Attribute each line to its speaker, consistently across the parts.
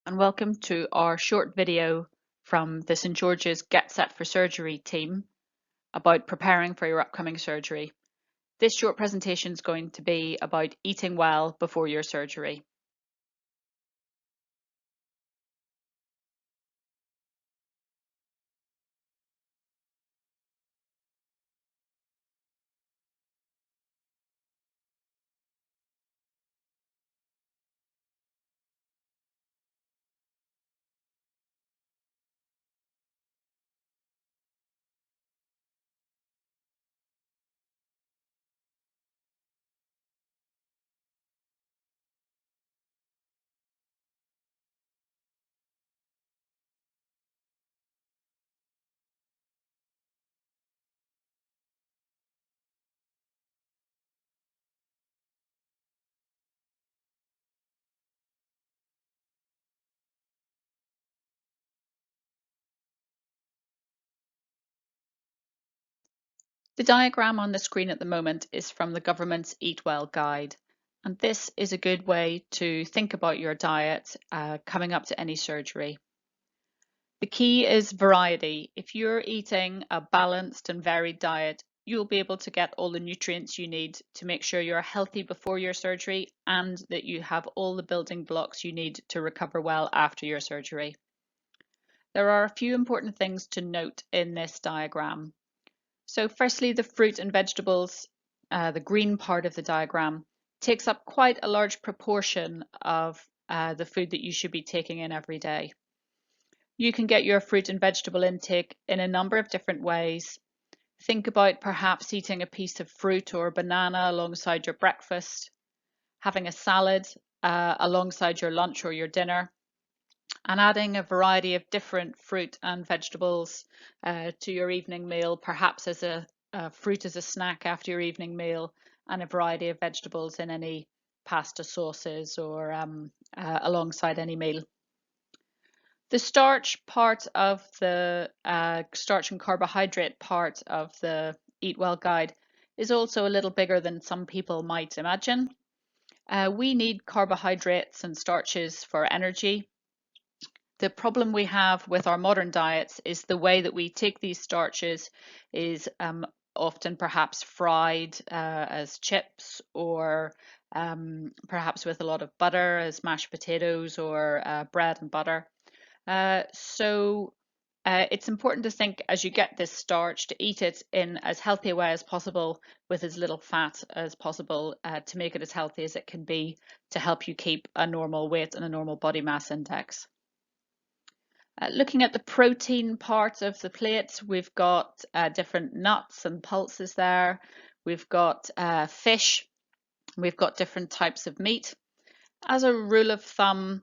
Speaker 1: And welcome to our short video from the St George's Get Set for Surgery team about preparing for your upcoming surgery. This short presentation is going to be about eating well before your surgery. The diagram on the screen at the moment is from the government's Eatwell guide, and this is a good way to think about your diet coming up to any surgery. The key is variety. If you're eating a balanced and varied diet, you'll be able to get all the nutrients you need to make sure you're healthy before your surgery and that you have all the building blocks you need to recover well after your surgery. There are a few important things to note in this diagram. So firstly, the fruit and vegetables, the green part of the diagram, takes up quite a large proportion of the food that you should be taking in every day. You can get your fruit and vegetable intake in a number of different ways. Think about perhaps eating a piece of fruit or banana alongside your breakfast, having a salad alongside your lunch or your dinner, and adding a variety of different fruit and vegetables to your evening meal, perhaps as a fruit as a snack after your evening meal, and a variety of vegetables in any pasta sauces or alongside any meal. The starch part of the starch and carbohydrate part of the Eat Well guide is also a little bigger than some people might imagine. We need carbohydrates and starches for energy. The problem we have with our modern diets is the way that we take these starches is often perhaps fried as chips or perhaps with a lot of butter as mashed potatoes or bread and butter. It's important to think as you get this starch to eat it in as healthy a way as possible with as little fat as possible to make it as healthy as it can be to help you keep a normal weight and a normal body mass index. Looking at the protein part of the plate, we've got different nuts and pulses there. We've got fish. We've got different types of meat. As a rule of thumb,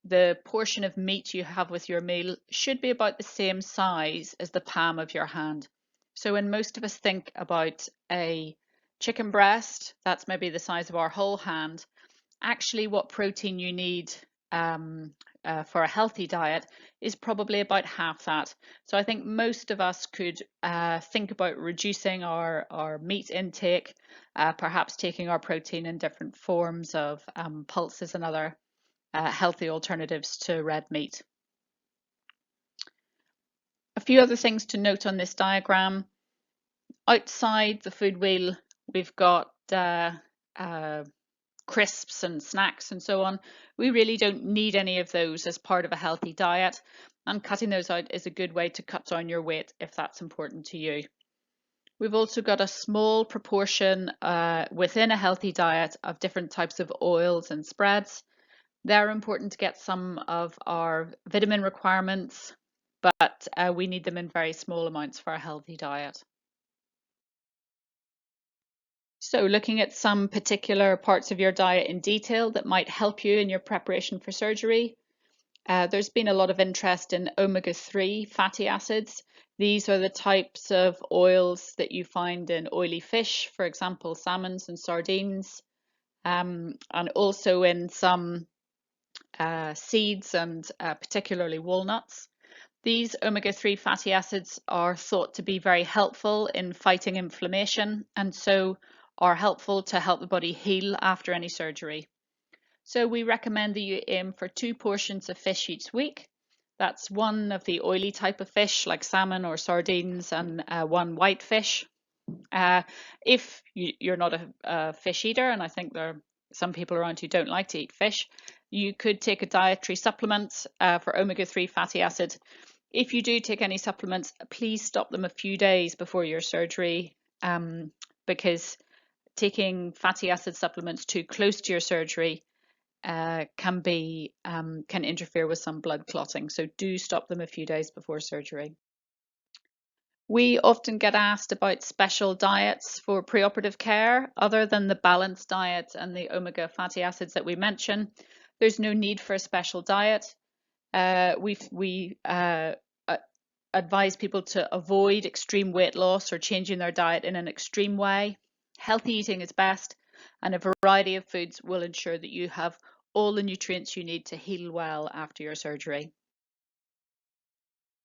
Speaker 1: the portion of meat you have with your meal should be about the same size as the palm of your hand. So when most of us think about a chicken breast, that's maybe the size of our whole hand. Actually, what protein you need for a healthy diet is probably about half that. So I think most of us could think about reducing our meat intake, perhaps taking our protein in different forms of pulses and other healthy alternatives to red meat. A few other things to note on this diagram. Outside the food wheel, we've got crisps and snacks and so on. We really don't need any of those as part of a healthy diet, and cutting those out is a good way to cut down your weight if that's important to you. We've also got a small proportion within a healthy diet of different types of oils and spreads. They're important to get some of our vitamin requirements, but we need them in very small amounts for a healthy diet. So looking at some particular parts of your diet in detail that might help you in your preparation for surgery. There's been a lot of interest in omega-3 fatty acids. These are the types of oils that you find in oily fish, for example, salmons and sardines, and also in some seeds and particularly walnuts. These omega-3 fatty acids are thought to be very helpful in fighting inflammation and so are helpful to help the body heal after any surgery. So we recommend that you aim for 2 portions of fish each week. That's one of the oily type of fish like salmon or sardines and one white fish. If you're not a fish eater, and I think there are some people around who don't like to eat fish, you could take a dietary supplement for omega-3 fatty acid. If you do take any supplements, please stop them a few days before your surgery, because taking fatty acid supplements too close to your surgery can interfere with some blood clotting. So do stop them a few days before surgery. We often get asked about special diets for preoperative care other than the balanced diet and the omega fatty acids that we mention. There's no need for a special diet. We advise people to avoid extreme weight loss or changing their diet in an extreme way. Healthy eating is best, and a variety of foods will ensure that you have all the nutrients you need to heal well after your surgery.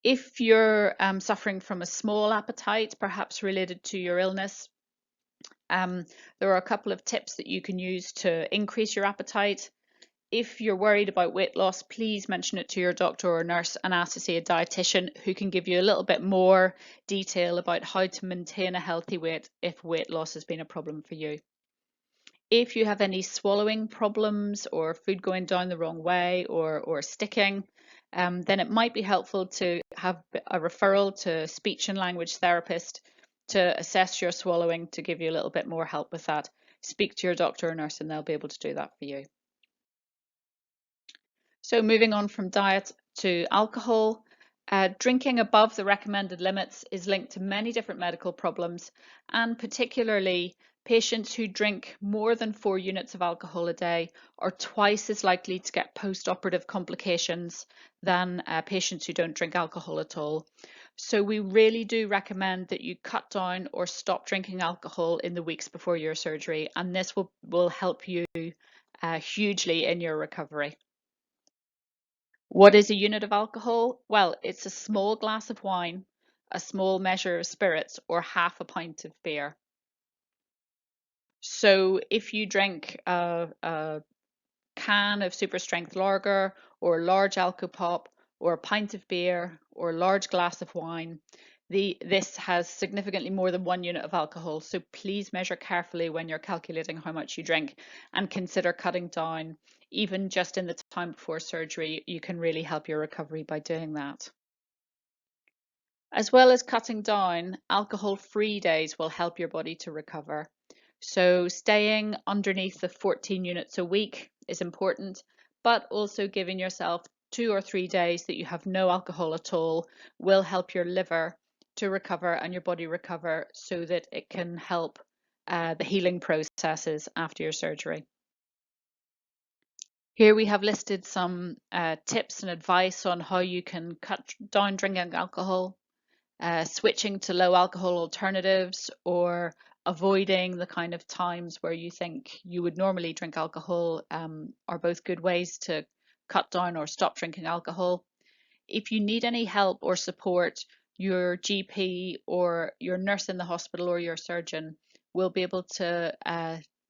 Speaker 1: If you're suffering from a small appetite, perhaps related to your illness, there are a couple of tips that you can use to increase your appetite. If you're worried about weight loss, please mention it to your doctor or nurse and ask to see a dietitian who can give you a little bit more detail about how to maintain a healthy weight if weight loss has been a problem for you. If you have any swallowing problems or food going down the wrong way or sticking, then it might be helpful to have a referral to a speech and language therapist to assess your swallowing to give you a little bit more help with that. Speak to your doctor or nurse and they'll be able to do that for you. So moving on from diet to alcohol, drinking above the recommended limits is linked to many different medical problems, and particularly patients who drink more than 4 units of alcohol a day are twice as likely to get post-operative complications than patients who don't drink alcohol at all. So we really do recommend that you cut down or stop drinking alcohol in the weeks before your surgery, and this will help you hugely in your recovery. What is a unit of alcohol? Well, it's a small glass of wine, a small measure of spirits, or half a pint of beer. So if you drink a can of super strength lager or a large alcopop or a pint of beer or a large glass of wine, this has significantly more than 1 unit of alcohol. So please measure carefully when you're calculating how much you drink and consider cutting down. Even just in the time before surgery, you can really help your recovery by doing that. As well as cutting down, alcohol-free days will help your body to recover. So staying underneath the 14 units a week is important, but also giving yourself 2 or 3 days that you have no alcohol at all will help your liver to recover and your body recover so that it can help the healing processes after your surgery. Here we have listed some tips and advice on how you can cut down drinking alcohol. Switching to low alcohol alternatives or avoiding the kind of times where you think you would normally drink alcohol are both good ways to cut down or stop drinking alcohol. If you need any help or support, your GP or your nurse in the hospital or your surgeon will be able to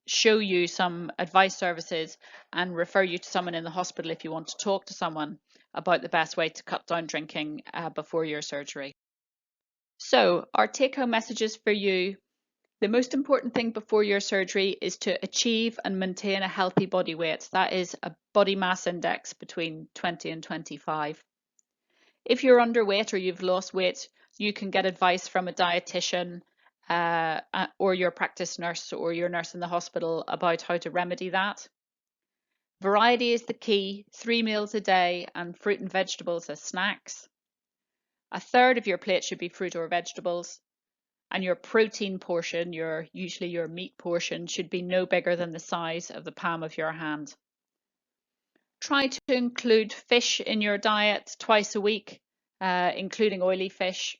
Speaker 1: show you some advice services and refer you to someone in the hospital if you want to talk to someone about the best way to cut down drinking before your surgery. So our take-home messages for you: the most important thing before your surgery is to achieve and maintain a healthy body weight. That is a body mass index between 20 and 25. If you're underweight or you've lost weight, you can get advice from a dietitian or your practice nurse or your nurse in the hospital about how to remedy that. Variety is the key: 3 meals a day and fruit and vegetables as snacks. A third of your plate should be fruit or vegetables. And your protein portion, usually your meat portion, should be no bigger than the size of the palm of your hand. Try to include fish in your diet twice a week, including oily fish,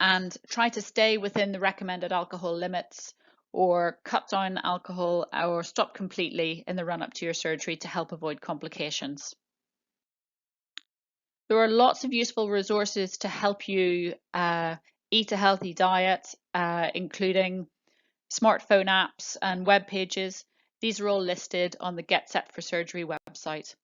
Speaker 1: and try to stay within the recommended alcohol limits or cut down alcohol or stop completely in the run-up to your surgery to help avoid complications. There are lots of useful resources to help you eat a healthy diet, including smartphone apps and web pages. These are all listed on the Get Set for Surgery website.